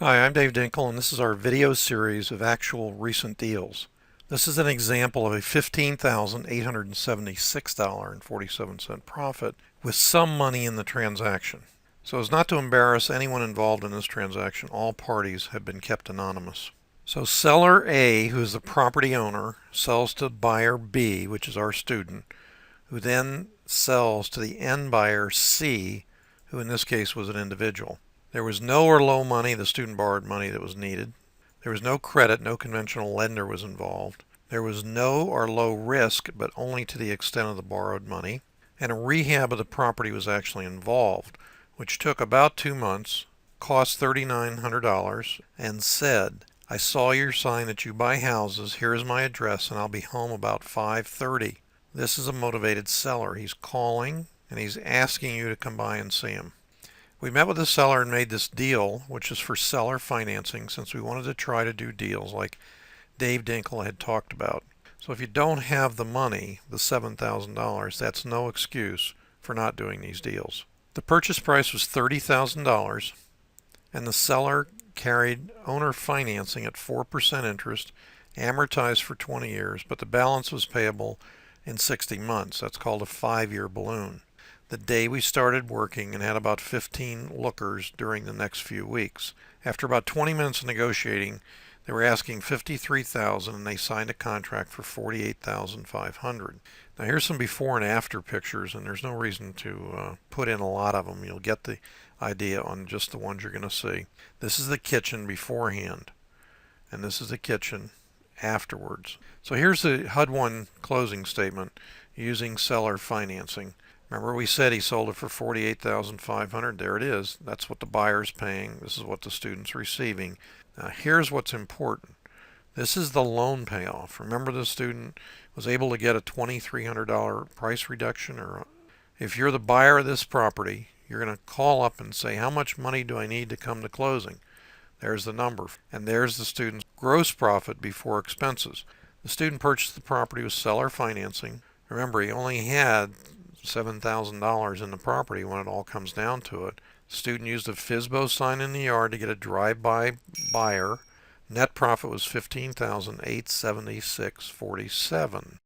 Hi, I'm Dave Dinkle, and this is our video series of actual recent deals. This is an example of a $15,876.47 profit with some money in the transaction. So as not to embarrass anyone involved in this transaction, all parties have been kept anonymous. So seller A, who is the property owner, sells to buyer B, which is our student, who then sells to the end buyer C, who in this case was an individual. There was no or low money. The student borrowed money that was needed. There was no credit. No conventional lender was involved. There was no or low risk, but only to the extent of the borrowed money. And a rehab of the property was actually involved, which took about 2 months, cost $3,900, and said, I saw your sign that you buy houses. Here is my address, and I'll be home about 5:30. This is a motivated seller. He's calling, and he's asking you to come by and see him. We met with the seller and made this deal, which is for seller financing, since we wanted to try to do deals like Dave Dinkle had talked about. So if you don't have the money, the $7,000, that's no excuse for not doing these deals. The purchase price was $30,000, and the seller carried owner financing at 4% interest, amortized for 20 years, but the balance was payable in 60 months. That's called a 5-year balloon. The day we started working and had about 15 lookers during the next few weeks. After about 20 minutes of negotiating, they were asking $53,000 and they signed a contract for $48,500. Now here's some before and after pictures, and there's no reason to put in a lot of them. You'll get the idea on just the ones you're going to see. This is the kitchen beforehand, and this is the kitchen afterwards. So here's the HUD-1 closing statement using seller financing. Remember we said he sold it for $48,500. There it is. That's what the buyer's paying. This is what the student's receiving. Now here's what's important. This is the loan payoff. Remember the student was able to get a $2,300 price reduction? Or if you're the buyer of this property, you're going to call up and say, how much money do I need to come to closing? There's the number. And there's the student's gross profit before expenses. The student purchased the property with seller financing. Remember, he only had $7,000 in the property when it all comes down to it. The student used a FSBO sign in the yard to get a drive-by buyer. Net profit was $15,876.47.